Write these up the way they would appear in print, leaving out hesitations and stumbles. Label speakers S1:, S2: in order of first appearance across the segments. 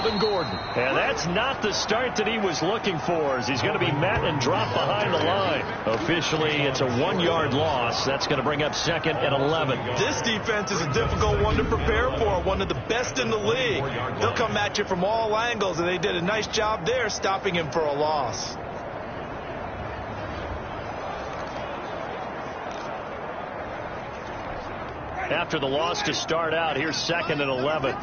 S1: Melvin Gordon.
S2: And that's not the start that he was looking for, as he's going to be met and dropped behind the line. Officially, it's a 1-yard loss. That's going to bring up 2nd and 11.
S1: This defense is a difficult one to prepare for, one of the best in the league. They'll come at you from all angles, and they did a nice job there stopping him for a loss.
S2: After the loss to start out, here's 2nd and 11.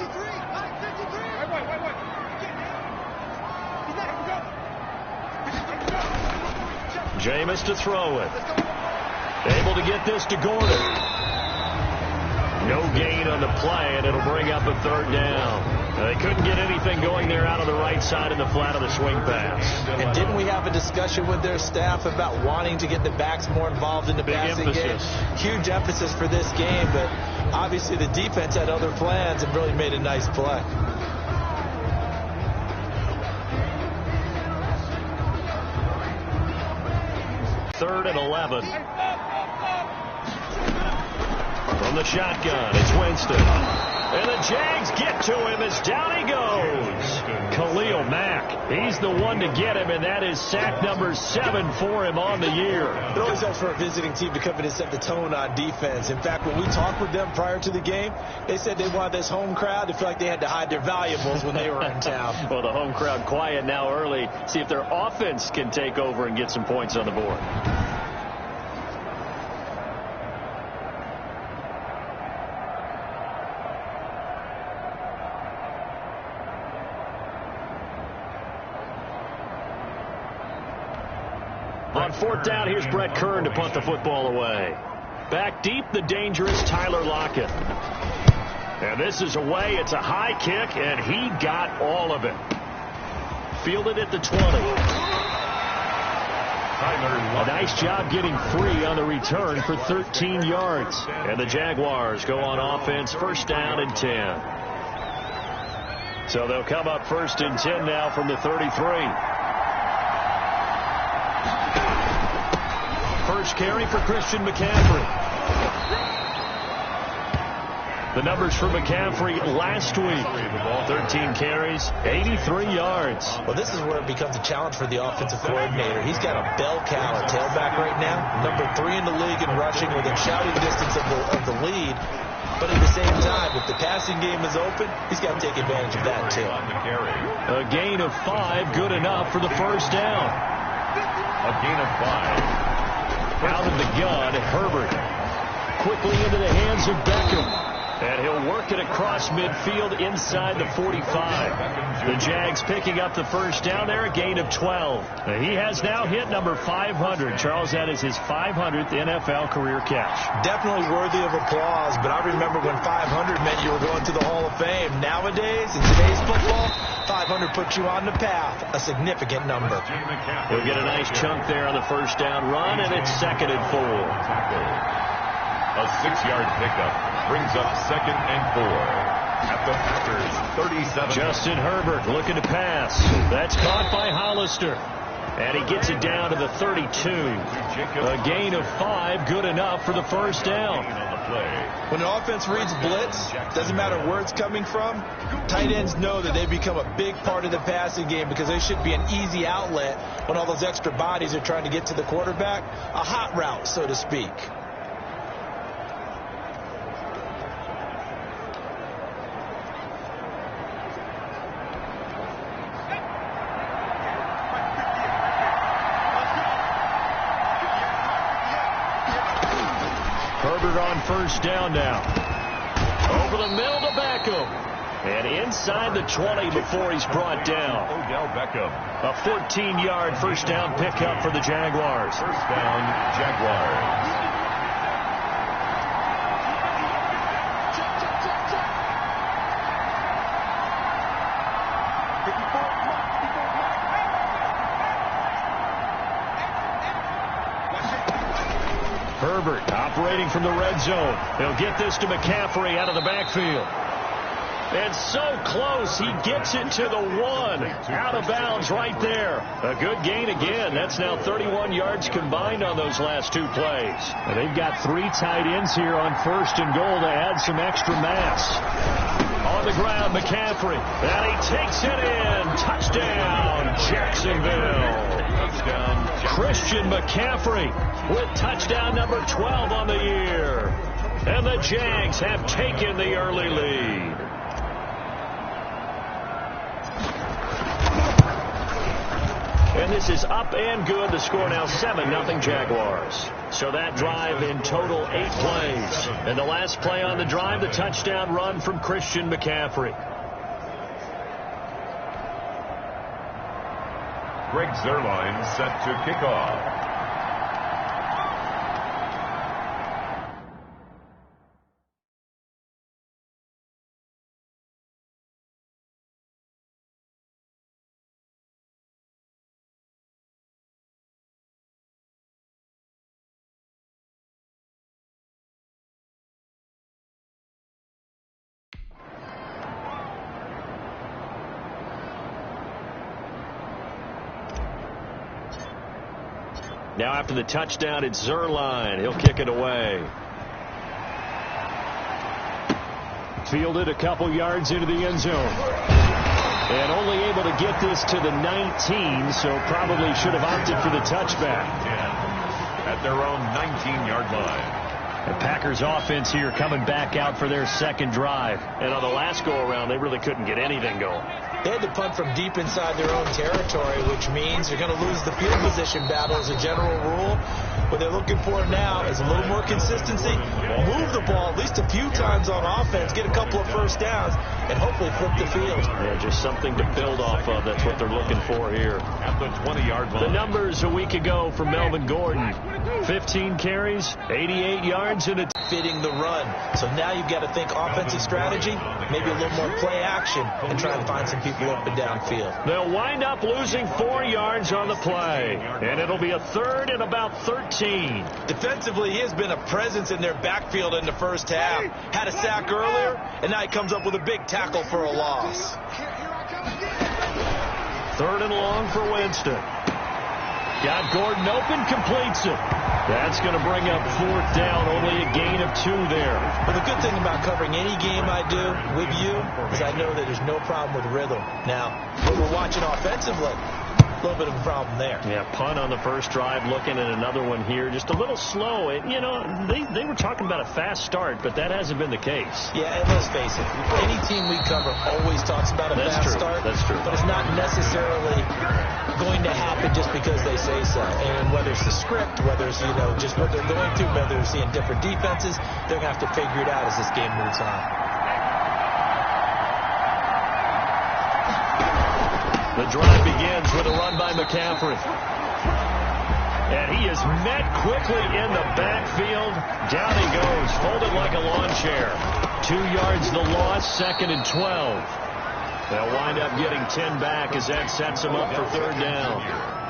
S2: Jameis to throw it. Able to get this to Gordon. No gain on the play, and it'll bring up a 3rd down. They couldn't get anything going there out on the right side in the flat of the swing pass.
S1: And didn't we have a discussion with their staff about wanting to get the backs more involved in the passing game? Huge emphasis for this game, but obviously the defense had other plans and really made a nice play.
S2: Third and 11. From the shotgun, it's Winston. And the Jags get to him as down he goes. Khalil Mack. He's the one to get him, and that is sack number 7 for him on the year.
S1: It always helps for a visiting team to come in and set the tone on defense. In fact, when we talked with them prior to the game, they said they wanted this home crowd to feel like they had to hide their valuables when they were in town.
S2: Well, the home crowd quiet now early. See if their offense can take over and get some points on the board. On 4th down, here's Brett Kern to punt the football away. Back deep, the dangerous Tyler Lockett. And this is away. It's a high kick, and he got all of it. Fielded at the 20. A nice job getting free on the return for 13 yards. And the Jaguars go on offense, 1st down and 10. So they'll come up 1st and 10 now from the 33. First carry for Christian McCaffrey. The numbers for McCaffrey last week. 13 carries, 83 yards.
S1: Well, this is where it becomes a challenge for the offensive coordinator. He's got a bell cow at tailback right now. Number 3 in the league in rushing within shouting distance of the lead. But at the same time, if the passing game is open, he's got to take advantage of that, too.
S2: A gain of 5, good enough for the 1st down.
S3: A gain of 5.
S2: Out of the gun, Herbert. Quickly into the hands of Beckham. And he'll work it across midfield inside the 45. The Jags picking up the 1st down there, a gain of 12. He has now hit number 500. Charles, that is his 500th NFL career catch.
S1: Definitely worthy of applause, but I remember when 500 meant you were going to the Hall of Fame. Nowadays, in today's football, 500 puts you on the path, a significant number.
S2: He'll get a nice chunk there on the 1st down run, and it's 2nd and 4.
S3: A 6-yard pickup brings up 2nd and 4 at the Packers' 37.
S2: Justin Herbert looking to pass. That's caught by Hollister. And he gets it down to the 32. A gain of 5, good enough for the 1st down.
S1: When an offense reads blitz, doesn't matter where it's coming from, tight ends know that they become a big part of the passing game because they should be an easy outlet when all those extra bodies are trying to get to the quarterback. A hot route, so to speak.
S2: Herbert on 1st down now. Over the middle to Beckham. And inside the 20 before he's brought down.
S3: Odell Beckham.
S2: A 14-yard 1st down pickup for the Jaguars.
S3: 1st down, Jaguars.
S2: Herbert operating from the red zone. He'll get this to McCaffrey out of the backfield. And so close, he gets it to the 1. Out of bounds right there. A good gain again. That's now 31 yards combined on those last 2 plays. And they've got 3 tight ends here on 1st and goal to add some extra mass. On the ground, McCaffrey. And he takes it in. Touchdown, Jacksonville. Touchdown, Christian McCaffrey with touchdown number 12 on the year. And the Jags have taken the early lead. And this is up and good. The score now 7-0 Jaguars. So that drive in total 8 plays. And the last play on the drive, the touchdown run from Christian McCaffrey.
S3: Greg Zuerlein set to kick off.
S2: Now after the touchdown, it's Zuerlein. He'll kick it away. Fielded a couple yards into the end zone. And only able to get this to the 19, so probably should have opted for the touchback.
S3: At their own 19-yard line.
S2: The Packers offense here coming back out for their second drive. And on the last go-around, they really couldn't get anything going.
S1: They had to punt from deep inside their own territory, which means you're going to lose the field position battle as a general rule. What they're looking for now is a little more consistency. Move the ball at least a few times on offense, get a couple of first downs, and hopefully flip the field.
S2: Yeah, just something to build off of. That's what they're looking for here.
S3: At the 20-yard line.
S2: The numbers a week ago for Melvin Gordon. 15 carries, 88 yards, and it's
S1: fitting the run. So now you've got to think offensive strategy, maybe a little more play action, and try and find some people up and downfield.
S2: They'll wind up losing 4 yards on the play, and it'll be a third and about 13.
S1: Defensively, he has been a presence in their backfield in the first half. Had a sack earlier, and now he comes up with a big tackle for a loss.
S2: Third and long for Winston. Got Gordon open, completes it. That's going to bring up fourth down, only a gain of 2 there.
S1: Well, the good thing about covering any game I do with you is I know that there's no problem with rhythm. Now, when we're watching offensively, a little bit of a problem there.
S2: Yeah, punt on the first drive, looking at another one here. Just a little slow. You know, they were talking about a fast start, but that hasn't been the case.
S1: Yeah, and let's face it, any team we cover always talks about a fast start.
S2: That's true.
S1: But it's not necessarily going to happen just because they say so. And whether it's the script, whether it's, just what they're going through, whether they're seeing different defenses, they're going to have to figure it out as this game moves on.
S2: The drive begins with a run by McCaffrey. And he is met quickly in the backfield. Down he goes, folded like a lawn chair. 2 yards the loss, 2nd and 12. They'll wind up getting 10 back as that sets him up for third down.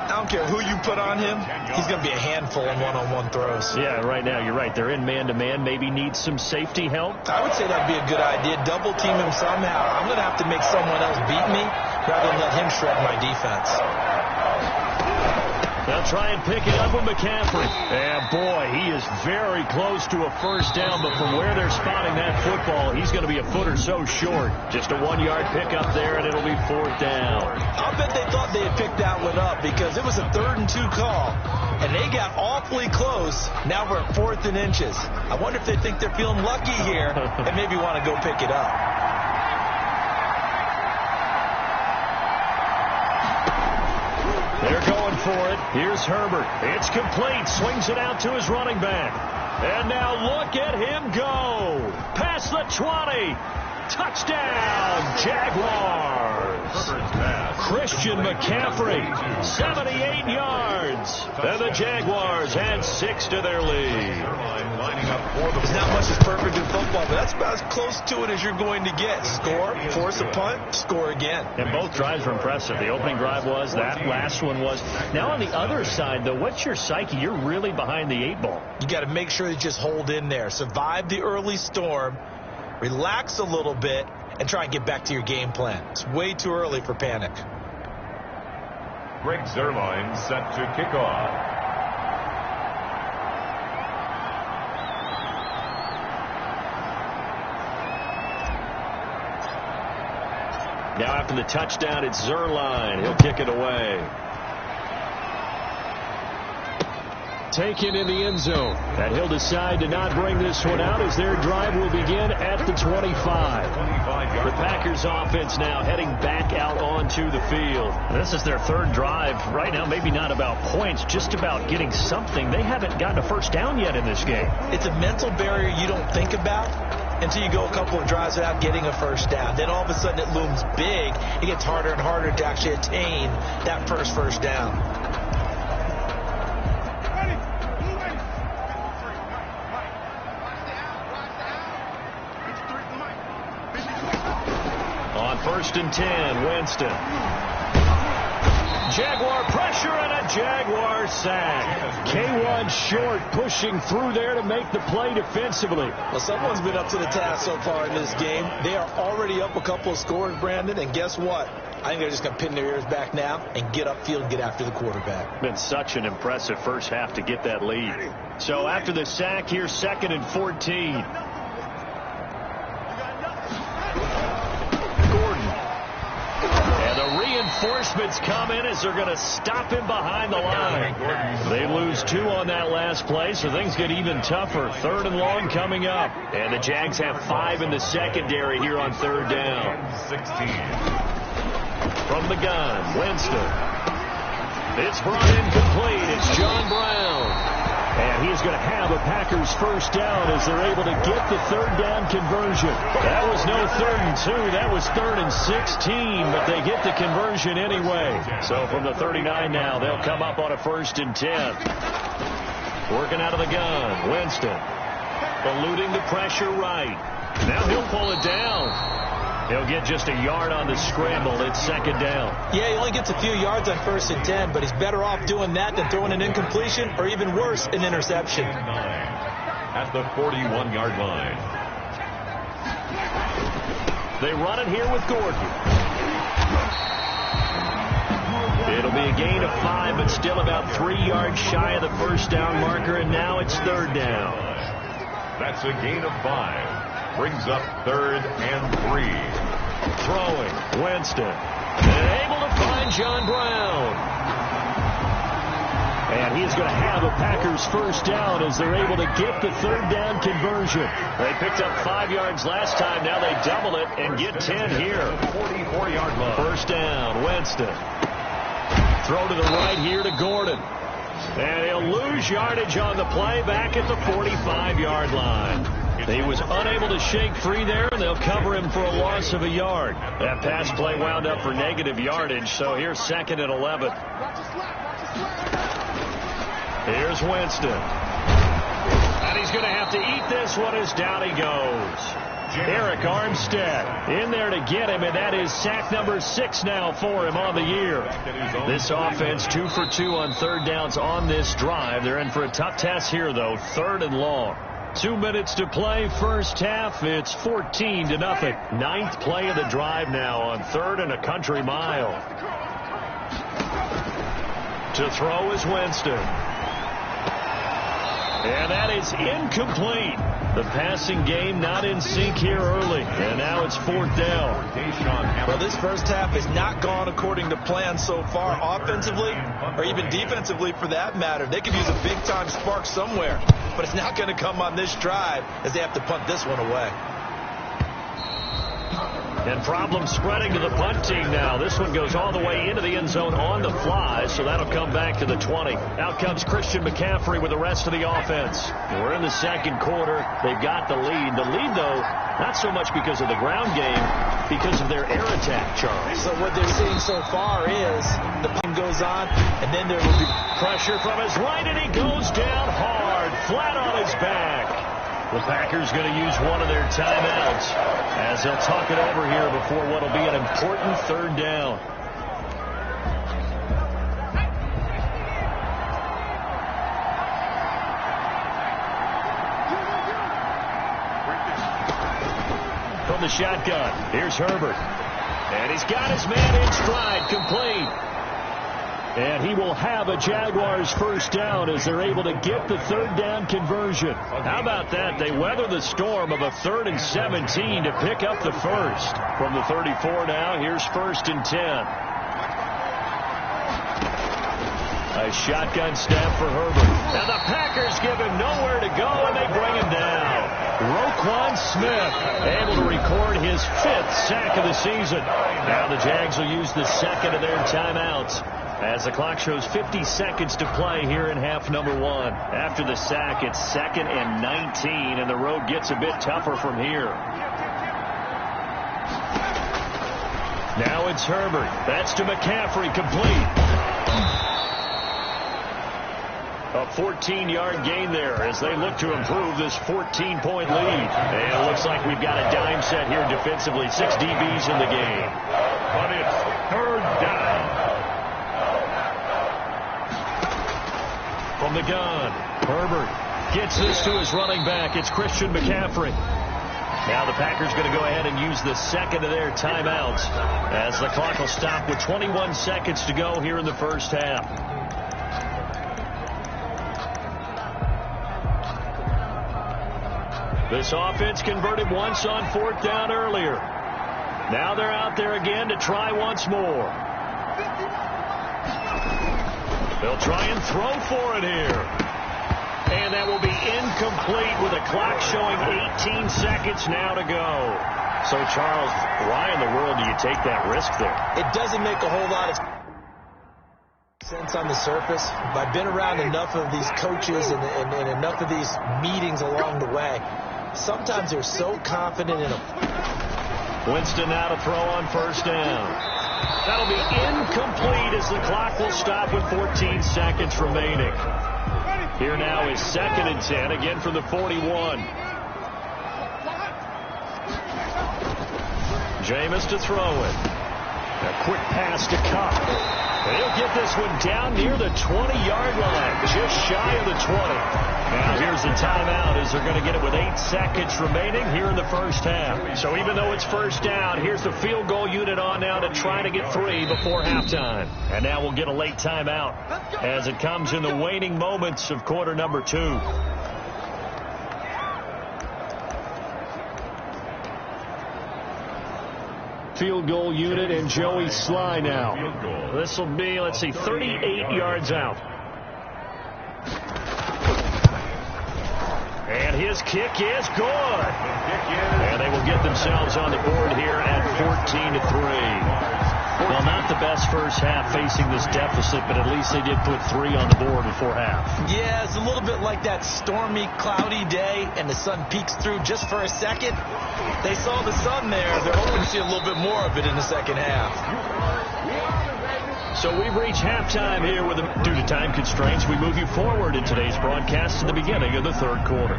S1: I don't care who you put on him. He's going to be a handful in one-on-one throws.
S2: Yeah, right now, you're right. They're in man-to-man. Maybe need some safety help.
S1: I would say that would be a good idea. Double team him somehow. I'm going to have to make someone else beat me rather than let him shred my defense.
S2: They'll try and pick it up with McCaffrey. And, boy, he is very close to a first down, but from where they're spotting that football, he's going to be a foot or so short. Just a 1-yard pickup there, and it'll be fourth down.
S1: I'll bet they thought they had picked that one up because it was a 3rd and 2 call, and they got awfully close. Now we're at 4th and inches. I wonder if they think they're feeling lucky here and maybe want to go pick it up.
S2: They're going for it. Here's Herbert. It's complete. Swings it out to his running back. And now look at him go. Past the 20. Touchdown, Jaguars. Christian McCaffrey, 78 yards. And the Jaguars add 6 to their lead.
S1: There's not much that's perfect in football, but that's about as close to it as you're going to get. Score, force a punt, score again.
S2: And both drives were impressive. The opening drive was, that last one was. Now on the other side, though, what's your psyche? You're really behind the 8 ball.
S1: You got to make sure you just hold in there. Survive the early storm, relax a little bit, and try and get back to your game plan. It's way too early for panic.
S3: Greg Zuerlein set to kick off.
S2: Now after the touchdown, it's Zerline. He'll kick it away. Taken in the end zone. And he'll decide to not bring this one out as their drive will begin at the 25. The Packers offense now heading back out onto the field.
S4: This is their third drive. Right now, maybe not about points, just about getting something. They haven't gotten a first down yet in this game.
S1: It's a mental barrier you don't think about until you go a couple of drives without getting a first down. Then all of a sudden it looms big. It gets harder and harder to actually attain that first down.
S2: On 1st and 10, Winston. Jaguar pressure and a Jaguar sack. K1 short, pushing through there to make the play defensively.
S1: Well, someone's been up to the task so far in this game. They are already up a couple of scores, Brandon, and guess what? I think they're just going to pin their ears back now and get upfield and get after the quarterback.
S2: Been such an impressive first half to get that lead. So after the sack, here's 2nd and 14. Reinforcements come in as they're going to stop him behind the line. They lose 2 on that last play, so things get even tougher. 3rd and long coming up. And the Jags have 5 in the secondary here on 3rd down.
S3: 16.
S2: From the gun, Winston. It's brought in complete. It's John Brown. And he's going to have a Packers first down as they're able to get the 3rd down conversion. That was no 3rd and 2. That was 3rd and 16, but they get the conversion anyway. So from the 39 now, they'll come up on a 1st and 10. Working out of the gun, Winston. Eluding the pressure right. Now he'll pull it down. He'll get just a yard on the scramble. It's 2nd down.
S1: Yeah, he only gets a few yards on 1st and 10, but he's better off doing that than throwing an incompletion or even worse, an interception.
S3: At the 41-yard line.
S2: They run it here with Gordon. It'll be a gain of 5, but still about 3 yards shy of the first down marker, and now it's 3rd down.
S3: That's a gain of 5. Brings up 3rd and 3.
S2: Throwing, Winston. And able to find John Brown. And he's going to have a Packers first down as they're able to get the 3rd down conversion. They picked up 5 yards last time. Now they double it and get 10 here.
S3: 44-yard line.
S2: First down, Winston. Throw to the right here to Gordon. And he'll lose yardage on the play back at the 45-yard line. He was unable to shake free there, and they'll cover him for a loss of a yard. That pass play wound up for negative yardage, so here's 2nd and 11. Here's Winston. And he's going to have to eat this one as down he goes. Eric Armstead in there to get him, and that is sack number 6 now for him on the year. This offense 2 for 2 on 3rd downs on this drive. They're in for a tough test here, though. 3rd and long. 2 minutes to play first half. It's 14-0. 9th play of the drive now on 3rd and a country mile. To throw is Winston. And that is incomplete. The passing game not in sync here early. And now it's 4th down.
S1: Well, this first half has not gone according to plan so far, offensively or even defensively for that matter. They could use a big-time spark somewhere, but it's not going to come on this drive as they have to punt this one away.
S2: And problems spreading to the punt team now. This one goes all the way into the end zone on the fly, so that'll come back to the 20. Out comes Christian McCaffrey with the rest of the offense. We're in the 2nd quarter. They've got the lead. The lead, though, not so much because of the ground game, because of their air attack, Charles.
S1: So what they're seeing so far is the punt goes on, and then there will be
S2: pressure from his right, and he goes down hard, flat on his back. The Packers going to use one of their timeouts as they'll talk it over here before what will be an important 3rd down. From the shotgun, here's Herbert. And he's got his man in stride, complete. And he will have a Jaguars first down as they're able to get the third down conversion. How about that? They weather the storm of a 3rd and 17 to pick up the first. From the 34 now, here's 1st and 10. A shotgun snap for Herbert. Now the Packers give him nowhere to go, and they bring him down. Roquan Smith able to record his 5th sack of the season. Now the Jags will use the second of their timeouts as the clock shows 50 seconds to play here in half number 1. After the sack, it's 2nd and 19, and the road gets a bit tougher from here. Now it's Herbert. That's to McCaffrey, complete. A 14-yard gain there as they look to improve this 14-point lead. And it looks like we've got a dime set here defensively. 6 DBs in the game.
S3: But it's 3rd down.
S2: From the gun, Herbert gets this to his running back. It's Christian McCaffrey. Now the Packers going to go ahead and use the second of their timeouts as the clock will stop with 21 seconds to go here in the first half. This offense converted once on 4th down earlier. Now they're out there again to try once more. They'll try and throw for it here. And that will be incomplete with the clock showing 18 seconds now to go. So, Charles, why in the world do you take that risk there?
S1: It doesn't make a whole lot of sense on the surface. I've been around enough of these coaches and enough of these meetings along the way. Sometimes they're so confident in a...
S2: Winston now to throw on 1st down. That'll be incomplete as the clock will stop with 14 seconds remaining. Here now is 2nd and 10, again from the 41. Jameis to throw it. A quick pass to Cobb. He'll get this one down near the 20-yard line, just shy of the 20. Now here's the timeout as they're going to get it with 8 seconds remaining here in the first half. So even though it's first down, here's the field goal unit on now to try to get 3 before halftime. And now we'll get a late timeout as it comes in the waning moments of quarter number 2. Field goal unit and Joey Sly now. This will be, let's see, 38 yards out. And his kick is good. And they will get themselves on the board here at 14-3. Well, not the best first half facing this deficit, but at least they did put 3 on the board before half.
S1: Yeah, it's a little bit like that stormy, cloudy day, and the sun peeks through just for a second. They saw the sun there. They're hoping to see a little bit more of it in the second half.
S2: So we've reached halftime here with due to time constraints. We move you forward in today's broadcast to the beginning of the 3rd quarter.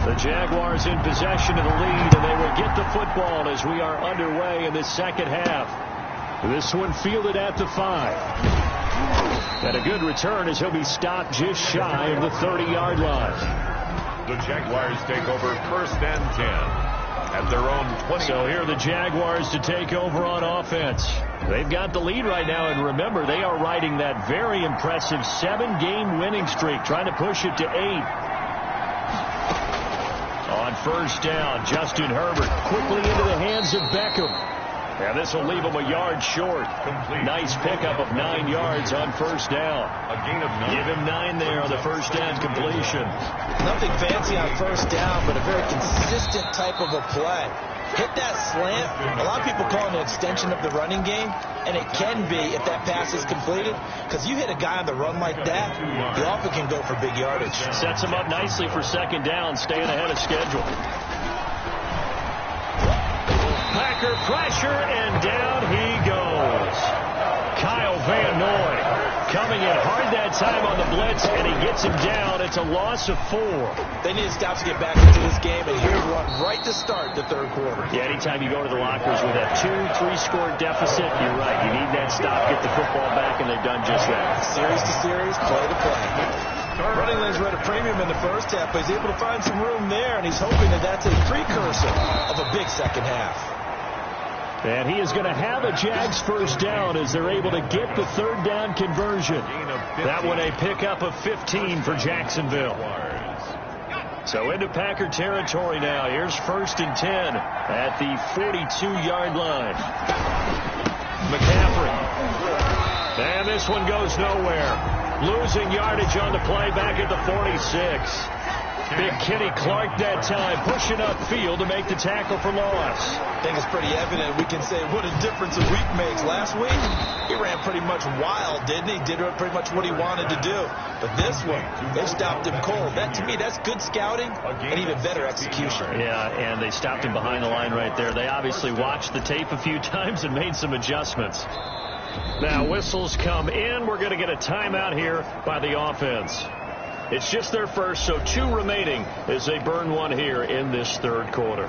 S2: The Jaguars in possession of the lead, and they will get the football as we are underway in the second half. This one fielded at the 5. And a good return as he'll be stopped just shy of the 30-yard line.
S3: The Jaguars take over 1st and 10 at their own 20.
S2: So here are the Jaguars to take over on offense. They've got the lead right now, and remember, they are riding that very impressive 7-game winning streak, trying to push it to 8. On 1st down, Justin Herbert quickly into the hands of Beckham. And this will leave him a yard short. Nice pickup of 9 yards on 1st down.
S3: A gain of 9.
S2: Give him 9 there on the 1st down completion.
S1: Nothing fancy on 1st down, but a very consistent type of a play. Hit that slant. A lot of people call it an extension of the running game, and it can be if that pass is completed, because you hit a guy on the run like that, he often can go for big yardage.
S2: Sets him up nicely for 2nd down, staying ahead of schedule. Packer pressure, and down he goes. Kyle Van Noy coming in hard that time on the blitz, and he gets him down. It's a loss of 4.
S1: They need to stop to get back into this game, and here's one right to start the 3rd quarter.
S2: Yeah, anytime you go to the lockers with a 2-3-score deficit, you're right. You need that stop, get the football back, and they've done just that.
S1: Series to series, play to play. Running lanes were at a premium in the first half, but he's able to find some room there, and he's hoping that that's a precursor of a big second half.
S2: And he is going to have a Jags first down as they're able to get the third down conversion. That one a pickup of 15 for Jacksonville. So into Packer territory now. Here's 1st and 10 at the 42-yard line. McCaffrey. And this one goes nowhere. Losing yardage on the play back at the 46. Big Kenny Clark that time pushing upfield to make the tackle for loss.
S1: I think it's pretty evident. We can say what a difference a week makes. Last week, he ran pretty much wild, didn't he? Did pretty much what he wanted to do. But this one, they stopped him cold. That, to me, that's good scouting and even better execution.
S2: Yeah, and they stopped him behind the line right there. They obviously watched the tape a few times and made some adjustments. Now, whistles come in. We're going to get a timeout here by the offense. It's just their first, so 2 remaining as they burn one here in this third quarter.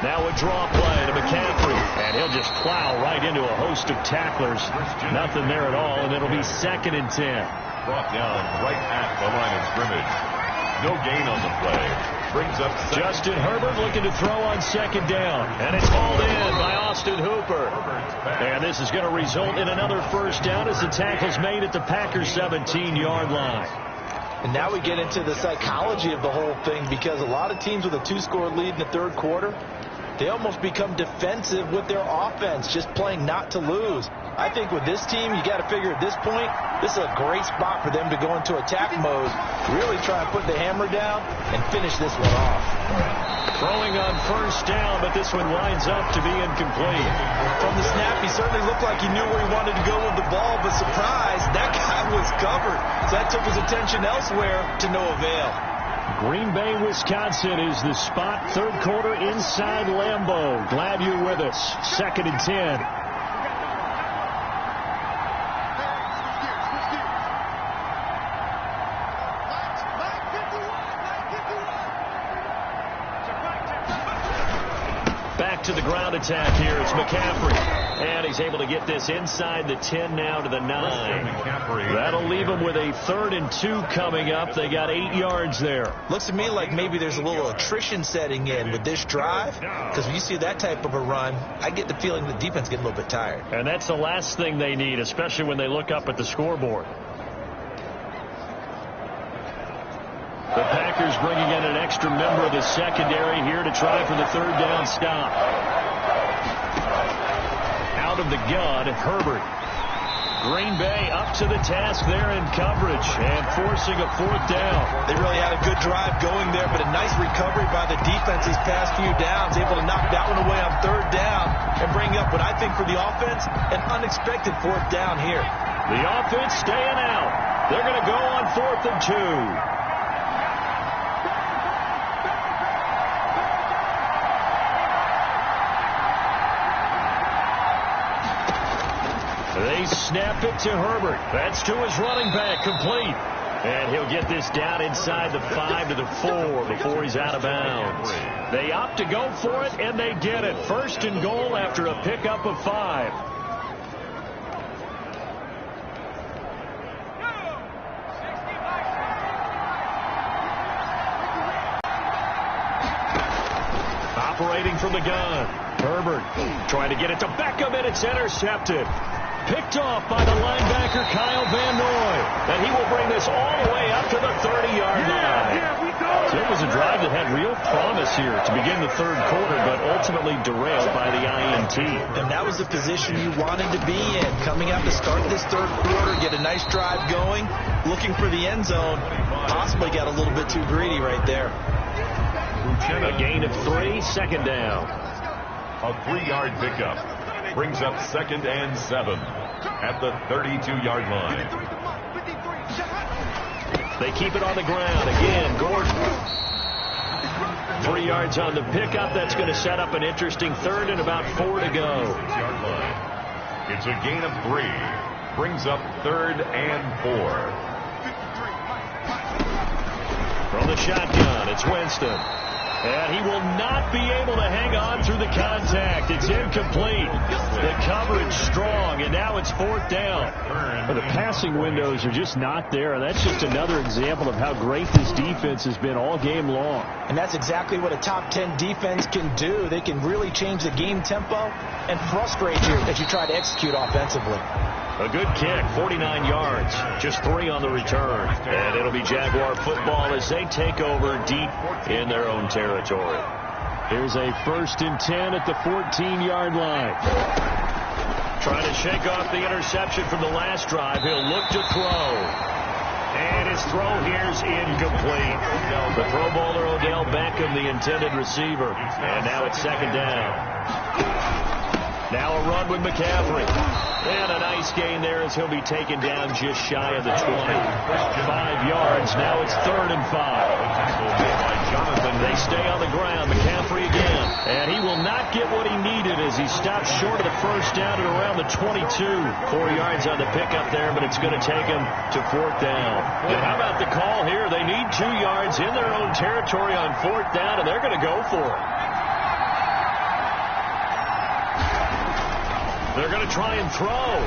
S2: Now a draw play to McCaffrey, and he'll just plow right into a host of tacklers. Nothing there at all, and it'll be 2nd and 10.
S3: Brought down right at the line of scrimmage. No gain on the play. Brings up
S2: Justin Herbert looking to throw on 2nd down. And it's hauled in by Austin Hooper. And this is going to result in another first down as the tackle's made at the Packers 17-yard line.
S1: And now we get into the psychology of the whole thing, because a lot of teams with a 2-score lead in the third quarter, they almost become defensive with their offense, just playing not to lose. I think with this team, you got to figure at this point, this is a great spot for them to go into attack mode, really try and put the hammer down and finish this one off.
S2: Throwing on first down, but this one winds up to be incomplete.
S1: From the snap, he certainly looked like he knew where he wanted to go with the ball, but surprise, that guy was covered. So that took his attention elsewhere to no avail.
S2: Green Bay, Wisconsin is the spot. Third quarter inside Lambeau. Glad you're with us. 2nd and 10. To the ground attack here. It's McCaffrey. And he's able to get this inside the 10 now to the 9. That'll leave him with a 3rd and 2 coming up. They got 8 yards there.
S1: Looks to me like maybe there's a little attrition setting in with this drive, because when you see that type of a run, I get the feeling the defense getting a little bit tired.
S2: And that's the last thing they need, especially when they look up at the scoreboard. The Packers bringing in an extra member of the secondary here to try for the third down stop. Out of the gun, Herbert. Green Bay up to the task there in coverage and forcing a 4th down.
S1: They really had a good drive going there, but a nice recovery by the defense these past few downs, able to knock that one away on 3rd down and bring up what I think for the offense, an unexpected 4th down here.
S2: The offense staying out. They're going to go on 4th and 2. They snap it to Herbert. That's to his running back, complete. And he'll get this down inside the 5 to the 4 before he's out of bounds. They opt to go for it, and they get it. 1st and goal after a pickup of 5. Operating from the gun. Herbert trying to get it to Beckham, and it's intercepted. Picked off by the linebacker, Kyle Van Noy. And he will bring this all the way up to the 30-yard line. So it was a drive that had real promise here to begin the third quarter, but ultimately derailed by the INT.
S1: And that was the position you wanted to be in. Coming out to start this third quarter, get a nice drive going, looking for the end zone. Possibly got a little bit too greedy right there.
S2: A gain of 3, 2nd down.
S3: A 3-yard pickup. Brings up 2nd and 7 at the 32-yard line.
S2: They keep it on the ground. Again, Gordon. 3 yards on the pickup. That's going to set up an interesting 3rd and about 4 to go.
S3: It's a gain of 3. Brings up 3rd and 4.
S2: From the shotgun, it's Winston. And he will not be able to hang on through the contact. It's incomplete. The coverage strong, and now it's 4th down. Well, the passing windows are just not there, and that's just another example of how great this defense has been all game long.
S1: And that's exactly what a top 10 defense can do. They can really change the game tempo and frustrate you as you try to execute offensively.
S2: A good kick, 49 yards, just 3 on the return. And it'll be Jaguar football as they take over deep in their own territory. Here's a 1st and 10 at the 14-yard line. Trying to shake off the interception from the last drive. He'll look to throw. And his throw here's incomplete. The Pro Bowler Odell Beckham, the intended receiver. And now it's 2nd down. Now a run with McCaffrey. And a nice gain there as he'll be taken down just shy of the 20. 5 yards. Now it's 3rd and 5. They stay on the ground. McCaffrey again. And he will not get what he needed as he stops short of the 1st down at around the 22. 4 yards on the pickup there, but it's going to take him to 4th down. And how about the call here? They need 2 yards in their own territory on 4th down, and they're going to go for it. They're going to try and throw.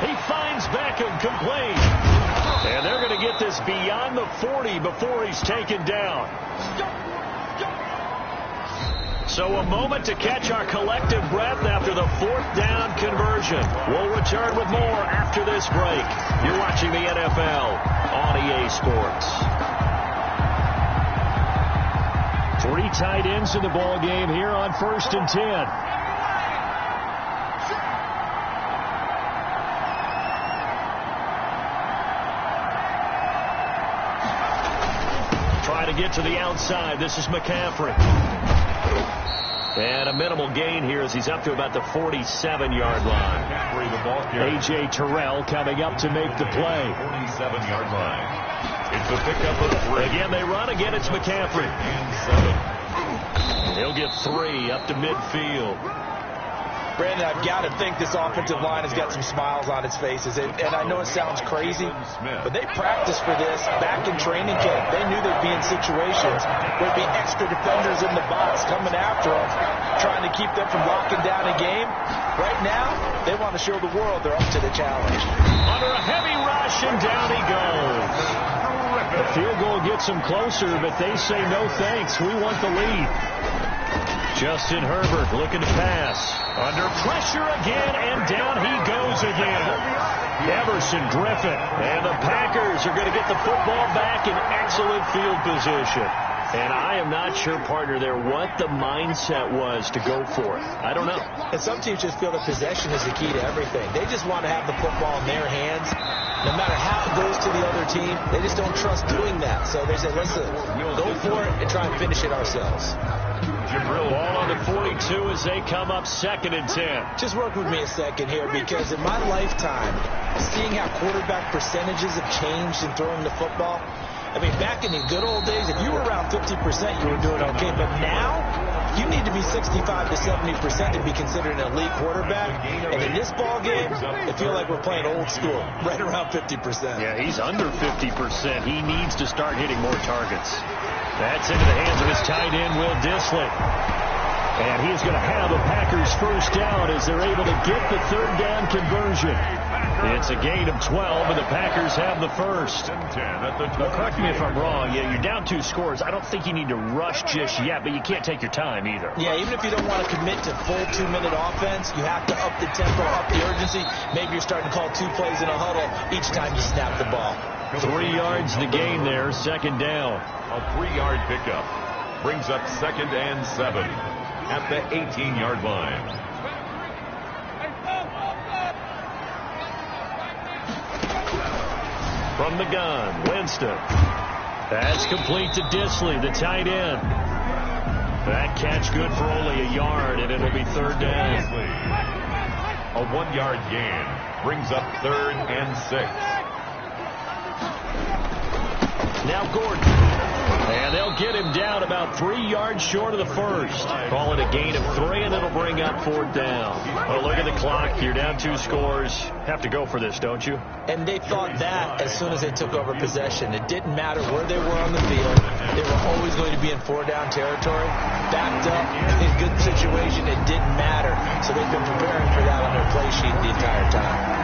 S2: He finds Beckham complete. And they're going to get this beyond the 40 before he's taken down. So a moment to catch our collective breath after the 4th down conversion. We'll return with more after this break. You're watching the NFL on EA Sports. 3 tight ends in the ball game here on 1st and 10. To get to the outside. This is McCaffrey. And a minimal gain here as he's up to about the 47-yard line. A.J. Terrell coming up to make the play.
S3: 47-yard line. It's a pickup of 3.
S2: Again, they run. Again, it's McCaffrey.
S3: And 7.
S2: He'll get 3 up to midfield.
S1: Brandon, I've got to think this offensive line has got some smiles on its faces. And I know it sounds crazy, but they practiced for this back in training camp. They knew they'd be in situations where there'd be extra defenders in the box coming after them, trying to keep them from locking down a game. Right now, they want to show the world they're up to the challenge.
S2: Under a heavy rush, and down he goes. The field goal gets them closer, but they say no thanks. We want the lead. Justin Herbert looking to pass. Under pressure again, and down he goes again. Everson Griffin. And the Packers are going to get the football back in excellent field position. And I am not sure, partner, there what the mindset was to go for it. I don't know.
S1: And some teams just feel that possession is the key to everything. They just want to have the football in their hands. No matter how it goes to the other team, they just don't trust doing that. So they say, listen, go for it and try and finish it ourselves.
S2: Ball on the 42 as they come up 2nd and 10.
S1: Just work with me a second here, because in my lifetime, seeing how quarterback percentages have changed in throwing the football, I mean, back in the good old days, if you were around 50%, you were doing okay. But now, you need to be 65 to 70% to be considered an elite quarterback. And in this ball game, it feels like we're playing old school, right around 50%.
S2: Yeah, he's under 50%. He needs to start hitting more targets. That's into the hands of his tight end, Will Dissly. And he's going to have the Packers 1st down as they're able to get the 3rd down conversion. It's a gain of 12, and the Packers have the 1st. Now, correct me if I'm wrong. Yeah, you're down 2 scores. I don't think you need to rush just yet, but you can't take your time either.
S1: Yeah, even if you don't want to commit to full 2-minute offense, you have to up the tempo, up the urgency. Maybe you're starting to call 2 plays in a huddle each time you snap the ball.
S2: 3 yards to gain there, 2nd down.
S3: A 3-yard pickup brings up 2nd and 7 at the 18-yard line.
S2: From the gun, Winston. That's complete to Dissly, the tight end. That catch good for only a yard, and it'll be 3rd down.
S3: A 1-yard gain brings up 3rd and 6.
S2: Now Gordon. And they'll get him down about 3 yards short of the first. Call it a gain of 3, and it'll bring up 4th down. Oh, look at the clock. You're down 2 scores. Have to go for this, don't you?
S1: And they thought that as soon as they took over possession. It didn't matter where they were on the field. They were always going to be in 4-down territory. Backed up, in good situation, it didn't matter. So they've been preparing for that on their play sheet the entire time.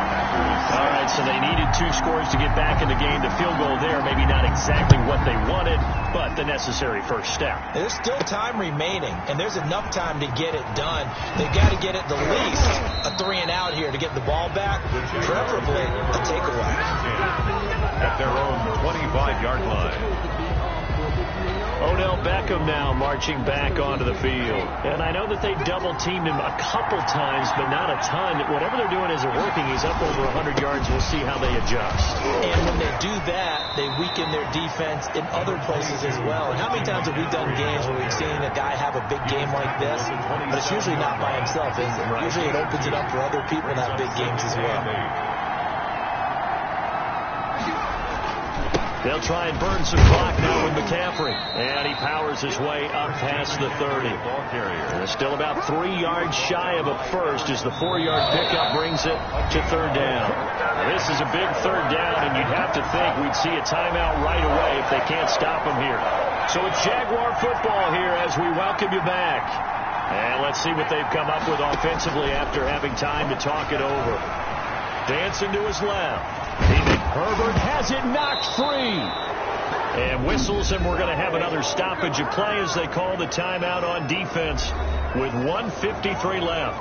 S2: All right, so they needed 2 scores to get back in the game. The field goal there, maybe not exactly what they wanted, but the necessary first step.
S1: There's still time remaining, and there's enough time to get it done. They've got to get it the least a 3-and-out here to get the ball back, preferably a takeaway.
S3: At their own 25-yard line.
S2: Odell Beckham now marching back onto the field. And I know that they double-teamed him a couple times, but not a ton. Whatever they're doing isn't working. He's up over 100 yards. We'll see how they adjust.
S1: And when they do that, they weaken their defense in other places as well. And how many times have we done games where we've seen a guy have a big game like this, but it's usually not by himself, is it? Usually it opens it up for other people to have big games as well.
S2: They'll try and burn some clock now with McCaffrey. And he powers his way up past the 30. They're still about 3 yards shy of a first as the 4-yard pickup brings it to 3rd down. Now, this is a big 3rd down, and you'd have to think we'd see a timeout right away if they can't stop him here. So it's Jaguar football here as we welcome you back. And let's see what they've come up with offensively after having time to talk it over. Dancing to his left. Herbert has it knocked free. And whistles, and we're going to have another stoppage of play as they call the timeout on defense with 1:53 left.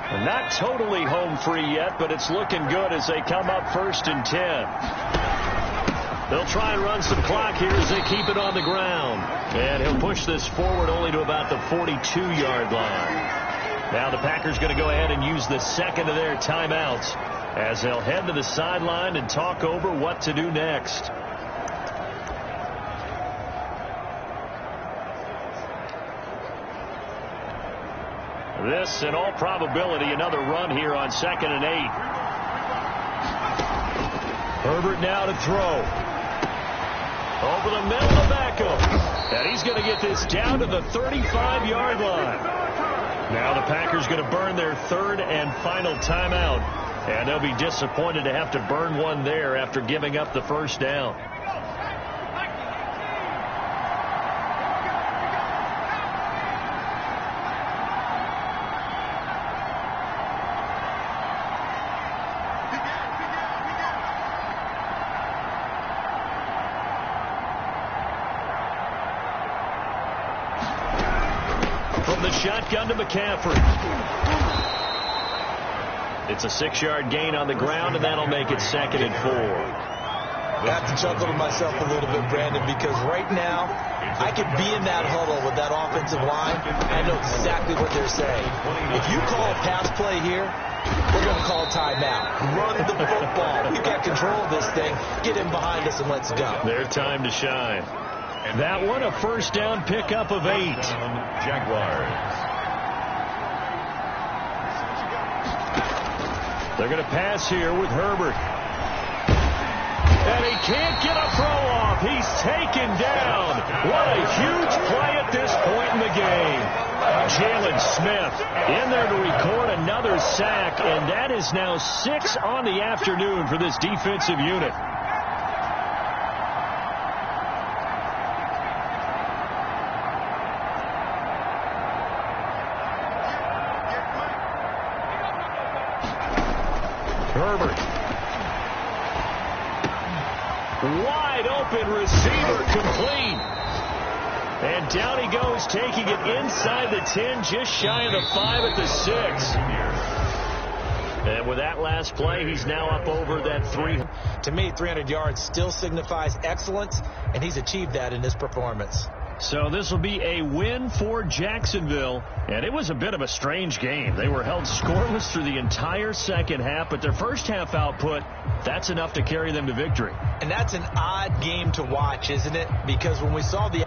S2: And not totally home free yet, but it's looking good as they come up 1st and 10. They'll try and run some clock here as they keep it on the ground. And he'll push this forward only to about the 42-yard line. Now the Packers going to go ahead and use the second of their timeouts as they'll head to the sideline and talk over what to do next. This, in all probability, another run here on 2nd and 8. Herbert now to throw. Over the middle to Beckham. And he's going to get this down to the 35-yard line. Now the Packers going to burn their 3rd and final timeout. And they'll be disappointed to have to burn one there after giving up the 1st down. From the shotgun to McCaffrey. It's a 6-yard gain on the ground, and that'll make it 2nd and 4.
S1: I have to chuckle to myself a little bit, Brandon, because right now I could be in that huddle with that offensive line. I know exactly what they're saying. If you call a pass play here, we're going to call timeout. Run the football. We've got control of this thing. Get in behind us and let's go.
S2: Their time to shine. And that one, a 1st down pickup of 8.
S3: Jaguars.
S2: They're going to pass here with Herbert. And he can't get a throw off. He's taken down. What a huge play at this point in the game. Jalen Smith in there to record another sack, and that is now 6 on the afternoon for this defensive unit. Herbert. Wide open receiver complete. And down he goes, taking it inside the 10, just shy of the 5 at the 6. And with that last play, he's now up over that 3.
S1: To me, 300 yards still signifies excellence, and he's achieved that in this performance.
S2: So this will be a win for Jacksonville, and it was a bit of a strange game. They were held scoreless through the entire second half, but their first half output, that's enough to carry them to victory.
S1: And that's an odd game to watch, isn't it? Because when we saw the